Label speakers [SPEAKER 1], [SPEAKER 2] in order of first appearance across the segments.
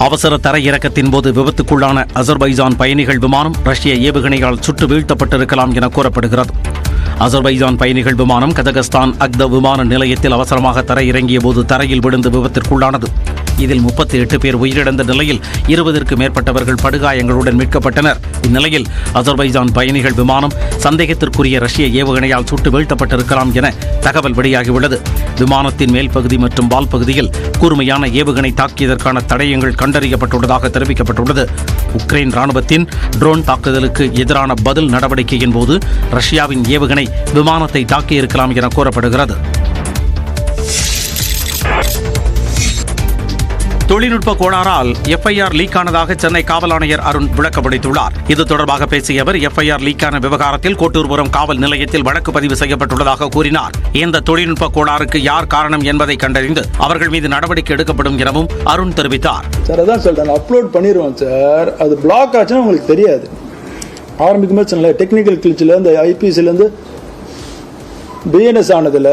[SPEAKER 1] அவசர தரையிறக்கத்தின் போது விபத்துக்குள்ளான அசர்பைஜான் பயணிகள் விமானம் ரஷ்ய ஏவுகணையால் சுட்டு வீழ்த்தப்பட்டிருக்கலாம் என கூறப்படுகிறது. அசர்பைஜான் பயணிகள் விமானம் கஜகஸ்தான் அக்த விமான நிலையத்தில் அவசரமாக தரையிறங்கிய போது தரையில் விழுந்து விபத்திற்குள்ளானது. இதில் 38 பேர் உயிரிழந்த நிலையில் 20க்கும் மேற்பட்டவர்கள் படுகாயங்களுடன் மீட்கப்பட்டனர். இந்நிலையில் அசர்பைஜான் பயணிகள் விமானம் சந்தேகத்திற்குரிய ரஷ்ய ஏவுகணையால் சுட்டு வீழ்த்தப்பட்டிருக்கலாம் என தகவல் வெளியாகியுள்ளது. விமானத்தின் மேல் பகுதி மற்றும் வால் பகுதியில் கூர்மையான ஏவுகணை தாக்கியதற்கான தடயங்கள் கண்டறியப்பட்டுள்ளதாக தெரிவிக்கப்பட்டுள்ளது. உக்ரைன் ராணுவத்தின் ட்ரோன் தாக்குதலுக்கு எதிரான பதில் நடவடிக்கையின் போது ரஷ்யாவின் ஏவுகணை விமானத்தை தாக்கியிருக்கலாம் என கூறப்படுகிறது. தொழில்நுட்ப கோளாறால் எஃப்ஐஆர் லீக் ஆனதாக சென்னை காவல் ஆணையர் அருண் விளக்கமளித்துள்ளார். இது தொடர்பாக பேசிய அவர் எஃப்ஐஆர் லீக்கான விவகாரத்தில் கோட்டூர்புரம் காவல் நிலையத்தில் வழக்கு பதிவு செய்யப்பட்டுள்ளதாக கூறினார். இந்த தொழில்நுட்ப கோளாறுக்கு யார் காரணம் என்பதை கண்டறிந்து அவர்கள் மீது நடவடிக்கை எடுக்கப்படும் எனவும் அருண் தெரிவித்தார்.
[SPEAKER 2] சார் அதான் சொல்றேன், அப்லோட் பண்ணிடுவோம் சார். அது பிளாக் ஆச்சுன்னா உங்களுக்கு தெரியாது. ஆரம்பிக்கும் போது சொன்னல டெக்னிக்கல் கிளிச்சில் இந்த ஐபிசிலேருந்து பிஎன்எஸ் ஆனதில்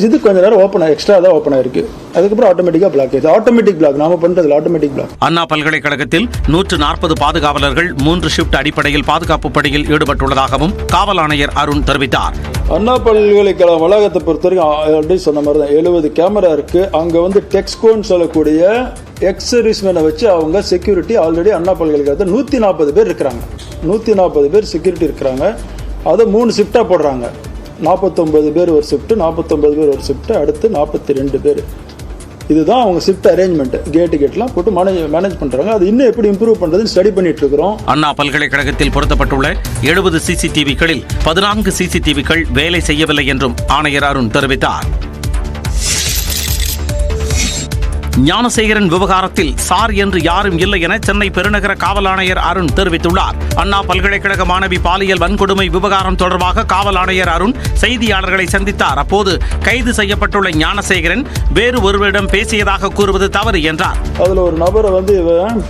[SPEAKER 2] இது கொஞ்ச நேரம் ஓப்பன் எக்ஸ்ட்ரா தான் ஓப்பன் ஆயிருக்கு. அதுக்கப்புறம் ஆட்டோமேட்டிக்காக பிளாக் ஆயிடுது. ஆட்டோமேட்டிக் பிளாக் நாம பண்றதுல ஆட்டோமேட்டிக் பிளாக்.
[SPEAKER 1] அண்ணா பல்கலைக்கழகத்தில் 140 பாதுகாவலர்கள் 3 ஷிப்ட் அடிப்படையில் பாதுகாப்பு பணியில் ஈடுபட்டுள்ளதாகவும் காவல் ஆணையர் அருண் தெரிவித்தார்.
[SPEAKER 2] அண்ணா பல்கலைக்கழக வளாகத்தை பொறுத்த வரைக்கும் ஆல்ரெடி சொன்ன மாதிரி தான் 70 கேமரா இருக்கு. அங்க வந்து டெக்ஸ்கோன்னு சொல்லக்கூடிய எக்ஸர்வீஸ்மேனை வச்சு அவங்க செக்யூரிட்டி ஆல்ரெடி அண்ணா பல்கலைக்கழகத்தில் 140 பேர் இருக்கிறாங்க. 140 பேர் செக்யூரிட்டி இருக்கிறாங்க. அதை 3 ஷிஃப்டா போடுறாங்க. 49 பேர் ஒரு ஷிஃப்ட், 49 பேர் ஒரு ஷிஃப்ட், அடுத்து 42 பேர். இதுதான் அவங்க ஷிஃப்ட் அரேஞ்ச்மெண்ட். கேட்லாம் போட்டு மேனேஜ் பண்றாங்க. அது இன்னும் எப்படி இம்ப்ரூவ் பண்றதுன்னு ஸ்டடி பண்ணிட்டு இருக்கிறோம்.
[SPEAKER 1] அண்ணா பல்கலைக்கழகத்தில் பொருத்தப்பட்டுள்ள 70 சிசிடிவிகளில் 14 சிசிடிவிகள் வேலை செய்யவில்லை என்றும் ஆணையர் அருண் தெரிவித்தார். ஞானசேகரன் விவகாரத்தில் சார் என்று யாரும் இல்லை என சென்னை பெருநகர காவல் ஆணையர் அருண் தெரிவித்துள்ளார். அண்ணா பல்கலைக்கழக மாணவி பாலியல் வன்கொடுமை விவகாரம் தொடர்பாக காவல் ஆணையர் அருண் செய்தியாளர்களை சந்தித்தார். அப்போது கைது செய்யப்பட்டுள்ள ஞானசேகரன் வேறு ஒருவரிடம் பேசியதாக கூறுவது தவறு என்றார்.
[SPEAKER 2] அதுல ஒரு நபரை வந்து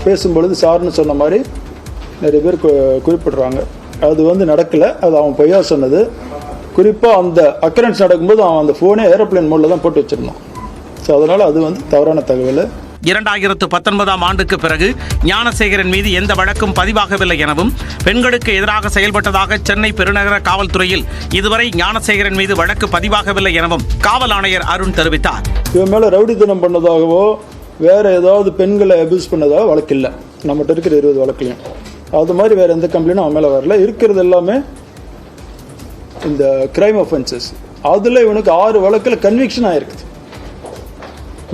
[SPEAKER 2] பேசும்பொழுது சார்னு சொன்ன மாதிரி நிறைய பேர் குறிப்பிடுறாங்க. அது நடக்கல. அது அவன் பொய்யா சொன்னது. குறிப்பா அந்த அக்கரன்ஸ் நடக்கும்போது அவன் அந்த போனே ஏரோப்ளேன் மோட்ல தான் போட்டு வச்சிருந்தான். அதனால அது தவறான தகவல்.
[SPEAKER 1] 2019ஆம் ஆண்டுக்கு பிறகு ஞானசேகரன் மீது எந்த வழக்கும் பதிவாகவில்லை எனவும் பெண்களுக்கு எதிராக செயல்பட்டதாக சென்னை பெருநகர காவல்துறையில் இதுவரை ஞானசேகரன் மீது வழக்கு பதிவாகவில்லை எனவும் காவல் ஆணையர் அருண் தெரிவித்தார்.
[SPEAKER 2] இவன் மேல ரவுடித்தனம் பண்ணதாகவோ வேற ஏதாவது பெண்களை அபியூஸ் பண்ணதாக வழக்கு இல்லை. நம்மகிட்ட இருக்கிற 20 வழக்குலையும் அது மாதிரி வேற எந்த கம்ப்ளைண்டும் அவன் மேல வரல. இருக்கிறது எல்லாமே இந்த கிரைம் ஒஃபென்சஸ். அதுல இவனுக்கு 6 வழக்குல கன்விக்ஷன் ஆயிருக்குது.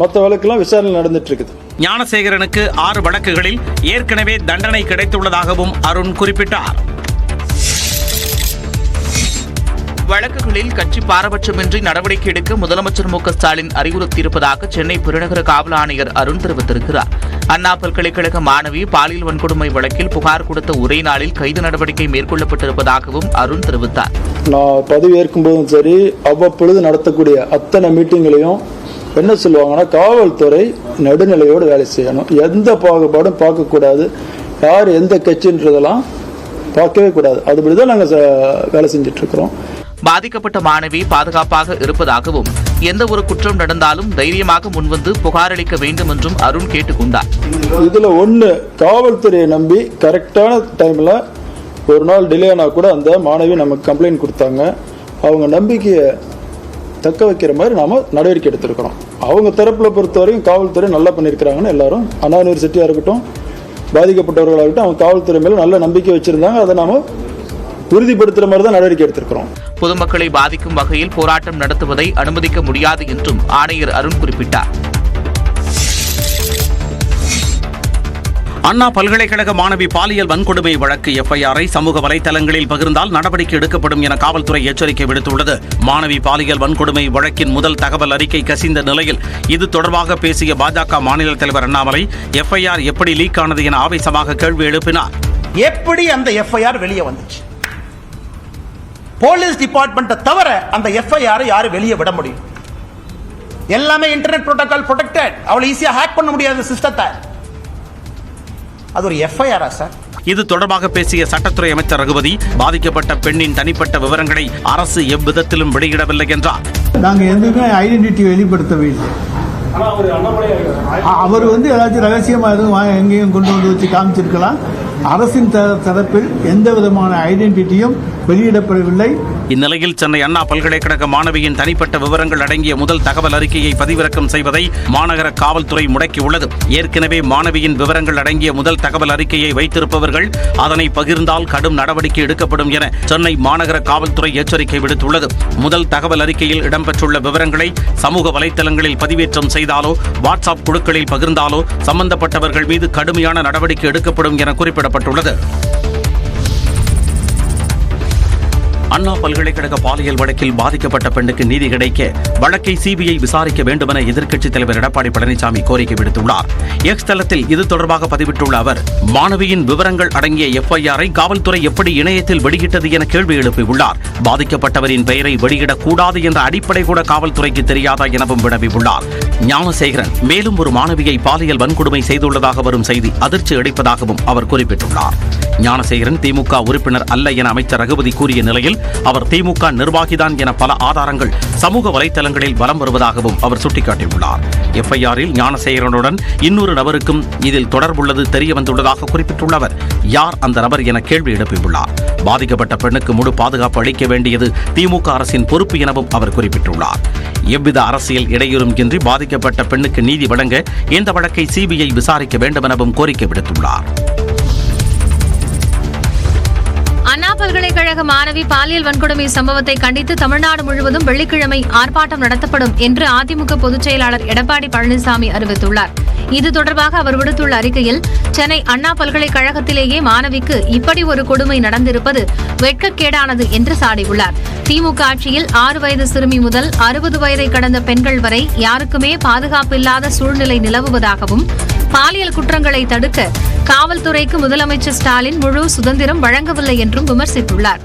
[SPEAKER 2] மற்ற வழக்கெல்லாம் விசாரணை நடந்துட்டு இருக்குது.
[SPEAKER 1] ஞானசேகரனுக்கு 6 வழக்குகளில் ஏற்கனவே தண்டனை கிடைத்துள்ளதாகவும் அருண் குறிப்பிட்டார்.
[SPEAKER 3] வழக்குகளில் கட்சி பாரபட்சமின்றி நடவடிக்கை எடுக்க முதலமைச்சர் மு க ஸ்டாலின் அறிவுறுத்தியிருப்பதாக சென்னை பெருநகர காவல் ஆணையர் அருண் தெரிவித்திருக்கிறார். அண்ணா பல்கலைக்கழக மாணவி பாலியல் வன்கொடுமை வழக்கில் புகார் கொடுத்த ஒரே நாளில் கைது நடவடிக்கை மேற்கொள்ளப்பட்டிருப்பதாகவும் அருண் தெரிவித்தார்.
[SPEAKER 2] நான் பதவி ஏற்கும் போதும் சரி, அவ்வப்பொழுது நடத்தக்கூடிய அத்தனை மீட்டிங்களையும் என்ன சொல்லுவாங்கன்னா, காவல்துறை நடுநிலையோடு வேலை செய்யணும். எந்த பாகுபாடும் பார்க்கக்கூடாது. யார் எந்த கட்சின்றதெல்லாம் பார்க்கவே கூடாது. அதுபடிதான் நாங்கள் வேலை செஞ்சுட்டு இருக்கிறோம்.
[SPEAKER 3] பாதிக்கப்பட்ட மாணவி பாதுகாப்பாக இருப்பதாகவும் எந்த ஒரு குற்றம் நடந்தாலும் தைரியமாக முன்வந்து புகார் அளிக்க வேண்டும் என்றும் அருண் கேட்டுக்கொண்டார்.
[SPEAKER 2] இதுல ஒண்ணு, காவல்துறையை நம்பி கரெக்டான டைம்ல ஒரு நாள் டிலே ஆனா கூட அந்த மாணவி நமக்கு கம்ப்ளைண்ட் கொடுத்தாங்க. அவங்க நம்பிக்கையை தக்க வைக்கிற மாதிரி நாம நடவடிக்கை எடுத்திருக்கிறோம். அவங்க தரப்புல பொறுத்தவரைக்கும் காவல்துறை நல்லா பண்ணியிருக்கிறாங்கன்னு எல்லாரும், அண்ணா யூனிவர்சிட்டியா இருக்கட்டும், பாதிக்கப்பட்டவர்களாகட்டும், அவங்க காவல்துறை மேல நல்ல நம்பிக்கை வச்சிருந்தாங்க. அதை நாம உறுதிப்படுத்துற மாதிரி தான் நடவடிக்கை எடுத்திருக்கிறோம்.
[SPEAKER 3] பொதுமக்களை பாதிக்கும் வகையில் போராட்டம் நடத்துவதை அனுமதிக்க முடியாது என்றும் ஆணையர் அருண் குறிப்பிட்டார்.
[SPEAKER 1] அண்ணா பல்கலைக்கழக மாணவி பாலியல் வன்கொடுமை வழக்கு எஃப்ஐஆரை சமூக வலைதளங்களில் பகிர்ந்தால் நடவடிக்கை எடுக்கப்படும் என காவல்துறை எச்சரிக்கை விடுத்துள்ளது. மாணவி பாலியல் வன்கொடுமை வழக்கின் முதல் தகவல் அறிக்கை கசிந்த நிலையில் இது தொடர்பாக பேசிய பாஜக மாநில தலைவர் அண்ணாமலை எஃப்ஐஆர் எப்படி லீக் ஆனது என ஆவேசமாக கேள்வி எழுப்பினார்.
[SPEAKER 4] எப்படி அந்த எஃப்ஐஆர் வெளியே வந்துச்சு? போலீஸ் டிபார்ட்மெண்ட்டை தவிர அந்த எஃப்ஐஆர் யாரு வெளியே விட முடியும்? எல்லாமே இன்டர்நெட் புரோட்டோகால் ப்ரொடெக்டட். அவ்வளவு ஈஸியா ஹேக் பண்ண முடியாத சிஸ்டத்தை. அது ஒரு எஃப்ஐஆரா சார்?
[SPEAKER 1] இது தொடர்பாக பேசிய சட்டத்துறை அமைச்சர் ரகுபதி பாதிக்கப்பட்ட பெண்ணின் தனிப்பட்ட விவரங்களை அரசு எவ்விதத்திலும் வெளியிடவில்லை என்றார்.
[SPEAKER 5] நாங்கள் எதுவுமே ஐடென்டிட்டி வெளிப்படுத்தவில்லை. அவர் ஏதாச்சும் ரகசியமா எதுவும் எங்கேயும் கொண்டு வந்து வச்சு காமிச்சிருக்கலாம். அரசின் தரப்பில் எந்த விதமான ஐடென்டிட்டியும் வெளியிடப்படவில்லை.
[SPEAKER 1] இந்நிலையில் சென்னை அண்ணா பல்கலைக்கழக மாணவியின் தனிப்பட்ட விவரங்கள் அடங்கிய முதல் தகவல் அறிக்கையை பதிவிறக்கம் செய்வதை மாநகர காவல்துறை முடக்கியுள்ளது. ஏற்கனவே மாணவியின் விவரங்கள் அடங்கிய முதல் தகவல் அறிக்கையை வைத்திருப்பவர்கள் அதனை பகிர்ந்தால் கடும் நடவடிக்கை எடுக்கப்படும் என சென்னை மாநகர காவல்துறை எச்சரிக்கை விடுத்துள்ளது. முதல் தகவல் அறிக்கையில் இடம்பெற்றுள்ள விவரங்களை சமூக வலைதளங்களில் பதிவேற்றம் செய்தாலோ வாட்ஸ்அப் குழுக்களில் பகிர்ந்தாலோ சம்பந்தப்பட்டவர்கள் மீது கடுமையான நடவடிக்கை எடுக்கப்படும் என குறிப்பிடப்பட்டுள்ளது. அண்ணா பல்கலைக்கழக பாலியல் வழக்கில் பாதிக்கப்பட்ட பெண்ணுக்கு நீதி கிடைக்க வழக்கை சிபிஐ விசாரிக்க வேண்டுமென எதிர்க்கட்சித் தலைவர் எடப்பாடி பழனிசாமி கோரிக்கை விடுத்துள்ளார். எக்ஸ் தளத்தில் இது தொடர்பாக பதிவிட்டுள்ள அவர், மாணவியின் விவரங்கள் அடங்கிய எஃப்ஐஆரை காவல்துறை எப்படி இணையத்தில் வெளியிட்டது என கேள்வி எழுப்பியுள்ளார். பாதிக்கப்பட்டவரின் பெயரை வெளியிடக்கூடாது என்ற அடிப்படை கூட காவல்துறைக்கு தெரியாதா எனவும் வினவியுள்ளார். ஞானசேகரன் மேலும் ஒரு மாணவியை பாலியல் வன்கொடுமை செய்துள்ளதாக வரும் செய்தி அதிர்ச்சி அளிப்பதாகவும் அவர் குறிப்பிட்டுள்ளார். ஞானசேகரன் திமுக உறுப்பினர் அல்ல என அமைச்சர் ரகுபதி கூறிய நிலையில் அவர் திமுக நிர்வாகிதான் என பல ஆதாரங்கள் சமூக வலைதளங்களில் வலம் வருவதாகவும் அவர் சுட்டிக்காட்டியுள்ளார். எஃப்ஐஆரில் ஞானசேகரனுடன் இன்னொரு நபருக்கும் இதில் தொடர்புள்ளது தெரியவந்துள்ளதாக குறிப்பிட்டுள்ள அவர், யார் அந்த நபர் என கேள்வி எழுப்பியுள்ளார். பாதிக்கப்பட்ட பெண்ணுக்கு முழு பாதுகாப்பு அளிக்க வேண்டியது திமுக அரசின் பொறுப்பு எனவும் அவர் குறிப்பிட்டுள்ளார். எவ்வித அரசியல் இடையூறும் இன்றி பாதிக்கப்பட்ட பெண்ணுக்கு நீதி வழங்க இந்த வழக்கை சிபிஐ விசாரிக்க வேண்டும் எனவும் கோரிக்கை விடுத்துள்ளார்.
[SPEAKER 6] அண்ணா பல்கலைக்கழக மாணவி பாலியல் வன்கொடுமை சம்பவத்தை கண்டித்து தமிழ்நாடு முழுவதும் வெள்ளிக்கிழமை ஆர்ப்பாட்டம் நடத்தப்படும் என்று அதிமுக பொதுச் செயலாளர் எடப்பாடி பழனிசாமி அறிவித்துள்ளார். இது தொடர்பாக அவர் விடுத்துள்ள அறிக்கையில், சென்னை அண்ணா பல்கலைக்கழகத்திலேயே மாணவிக்கு இப்படி ஒரு கொடுமை நடந்திருப்பது வெட்கக்கேடானது என்று சாடியுள்ளார். திமுக ஆட்சியில் 6 வயது சிறுமி முதல் 60 வயதை கடந்த பெண்கள் வரை யாருக்குமே பாதுகாப்பில்லாத சூழ்நிலை நிலவுவதாகவும், பாலியல் குற்றங்களை தடுக்க காவல்துறைக்கு முதலமைச்சர் ஸ்டாலின் முழு சுதந்திரம் வழங்கவில்லை என்றும் விமர்சித்துள்ளார்.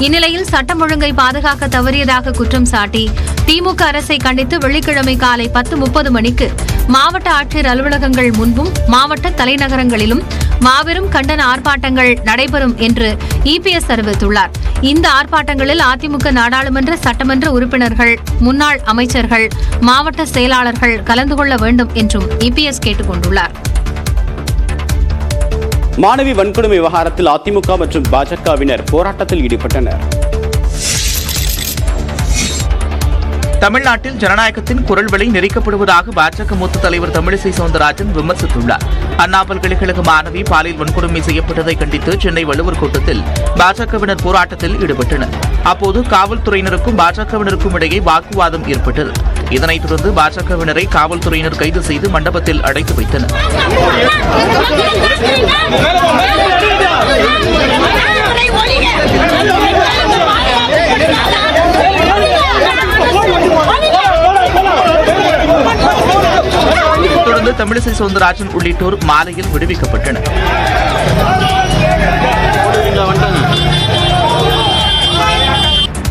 [SPEAKER 6] இந்நிலையில் சட்டம் ஒழுங்கை பாதுகாக்க தவறியதாக குற்றம் சாட்டி திமுக அரசை கண்டித்து வெள்ளிக்கிழமை காலை 10:30 மணிக்கு மாவட்ட ஆட்சியர் அலுவலகங்கள் முன்பும் மாவட்ட தலைநகரங்களிலும் மாபெரும் கண்டன ஆர்ப்பாட்டங்கள் நடைபெறும் என்று இபிஎஸ் அறிவித்துள்ளார். இந்த ஆர்ப்பாட்டங்களில் அதிமுக நாடாளுமன்ற சட்டமன்ற உறுப்பினர்கள், முன்னாள் அமைச்சர்கள், மாவட்ட செயலாளர்கள் கலந்து கொள்ள வேண்டும் என்றும் இபிஎஸ் கேட்டுக் கொண்டுள்ளார்.
[SPEAKER 7] மாணவி வன்கொடுமை விவகாரத்தில் அதிமுக மற்றும் பாஜகவினர் போராட்டத்தில் ஈடுபட்டனர்.
[SPEAKER 3] தமிழ்நாட்டில் ஜனநாயகத்தின் குரல் வழி நெறிக்கப்படுவதாக பாஜக மூத்த தலைவர் தமிழிசை சவுந்தரராஜன் விமர்சித்துள்ளார். அண்ணா பல்கலைக்கழக மாணவி பாலியல் வன்கொடுமை செய்யப்பட்டதை கண்டித்து சென்னை வள்ளுவர் கோட்டத்தில் பாஜகவினர் போராட்டத்தில் ஈடுபட்டனர். அப்போது காவல்துறையினருக்கும் பாஜகவினருக்கும் இடையே வாக்குவாதம் ஏற்பட்டது. இதனைத் தொடர்ந்து பாஜகவினரை காவல்துறையினர் கைது செய்து மண்டபத்தில் அடைத்து வைத்தனர். தொடர்ந்து தமிழிசை சவுந்தரராஜன் உள்ளிட்டோர் மாலையில் விடுவிக்கப்பட்டனர்.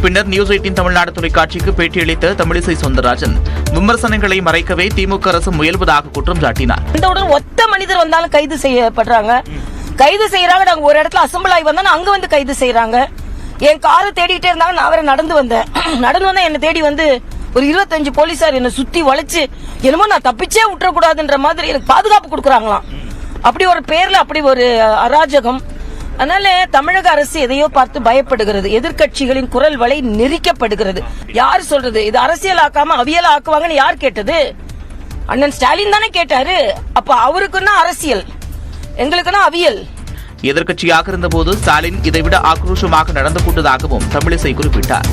[SPEAKER 3] பின்னர் நியூஸ் 18 தமிழ்நாடு தொலைக்காட்சிக்கு பேட்டியளித்த தமிழிசை சவுந்தரராஜன் விமர்சனங்களை மறைக்கவே திமுக அரசு முயல்வதாக குற்றம் சாட்டினார்.
[SPEAKER 8] ஒத்த மனிதர் வந்தாலும் கைது செய்யப்படுறாங்க, கைது செய்யறாங்க. நாங்க ஒரு இடத்துல அசம்பிள் ஆகி வந்தா அங்க வந்து கைது செய்யறாங்க. என் காரை தேடிட்டே இருந்தாங்க. நான் அவரை நடந்து வந்தேன் என்ன தேடி வந்து ஒரு 25 போலீசார் என்ன சுத்தி வளைச்சு என்னமோ நான் தப்பிச்சே விட்டுறக்கூடாதுன்ற மாதிரி எனக்கு பாதுகாப்பு கொடுக்குறாங்களாம். அப்படி ஒரு பேர்ல அப்படி ஒரு அராஜகம். அதனால தமிழக அரசு எதையோ பார்த்து பயப்படுகிறது. எதிர்க்கட்சிகளின் குரல் வலை நெரிக்கப்படுகிறது. யார் சொல்றது? இது அரசியல் ஆக்காம அவியல் ஆக்குவாங்கன்னு யார் கேட்டது? அண்ணன் ஸ்டாலின் தானே கேட்டாரு. அப்ப அவருக்குன்னா அரசியல், எங்களுக்குன்னா அவியல்.
[SPEAKER 3] எதிர்க்கட்சியாக இருந்தபோது ஸ்டாலின் இதைவிட ஆக்ரோஷமாக நடந்து கொண்டதாகவும் தமிழிசை குறிப்பிட்டார்.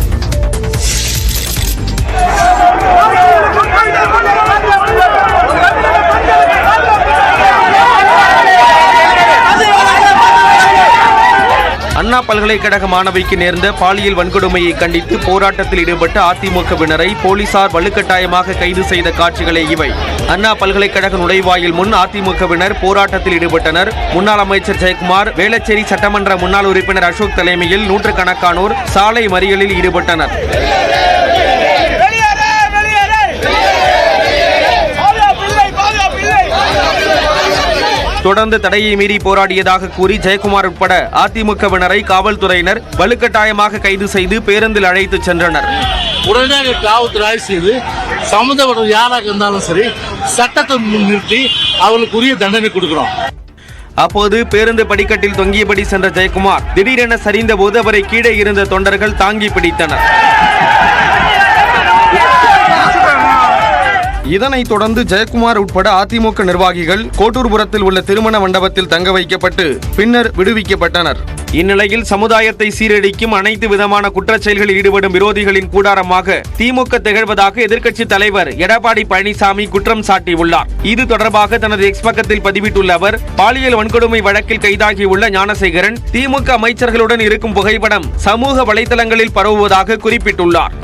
[SPEAKER 9] அண்ணா பல்கலைக்கழக மாணவிக்கு நேர்ந்த பாலியல் வன்கொடுமையை கண்டித்து போராட்டத்தில் ஈடுபட்ட அதிமுகவினரை போலீசார் வலுக்கட்டாயமாக கைது செய்த காட்சிகளே இவை. அண்ணா பல்கலைக்கழக நுழைவாயில் முன் அதிமுகவினர் போராட்டத்தில் ஈடுபட்டனர். முன்னாள் அமைச்சர் ஜெயக்குமார், வேளச்சேரி சட்டமன்ற முன்னாள் உறுப்பினர் அசோக் தலைமையில் நூற்றுக்கணக்கானோர் சாலை மறியலில் ஈடுபட்டனர். தொடர்ந்து தடையை மீறி போராடியதாக கூறி ஜெயக்குமார் உட்பட அதிமுகவினரை காவல்துறையினர் வலுக்கட்டாயமாக கைது செய்து பேருந்தில் அழைத்துச் சென்றனர்.
[SPEAKER 10] உடனடியாக காவல்துறை செய்து சம்பந்தப்பட்ட யாராக இருந்தாலும் சரி சட்டத்தை முன்னிறுத்தி அவர்களுக்குரிய தண்டனை கொடுக்கிறோம்.
[SPEAKER 9] அப்போது பேருந்து படிக்கட்டில் தொங்கியபடி சென்ற ஜெயக்குமார் திடீரென சரிந்த போது அவரை கீழே இருந்த தொண்டர்கள் தாங்கி பிடித்தனர். இதனைத் தொடர்ந்து ஜெயக்குமார் உட்பட அதிமுக நிர்வாகிகள் கோட்டூர்புரத்தில் உள்ள திருமண மண்டபத்தில் தங்க வைக்கப்பட்டு பின்னர் விடுவிக்கப்பட்டனர். இந்நிலையில் சமுதாயத்தை சீரழிக்கும் அனைத்து விதமான குற்றச்செயல்களில் ஈடுபடும் விரோதிகளின் கூடாரமாக திமுக திகழ்வதாக எதிர்க்கட்சித் தலைவர் எடப்பாடி பழனிசாமி குற்றம் சாட்டியுள்ளார். இது தொடர்பாக தனது எக்ஸ் பக்கத்தில் பதிவிட்டுள்ள அவர், பாலியல் வன்கொடுமை வழக்கில் கைதாகியுள்ள ஞானசேகரன் திமுக அமைச்சர்களுடன் இருக்கும் புகைப்படம் சமூக வலைதளங்களில் பரவுவதாக குறிப்பிட்டுள்ளார்.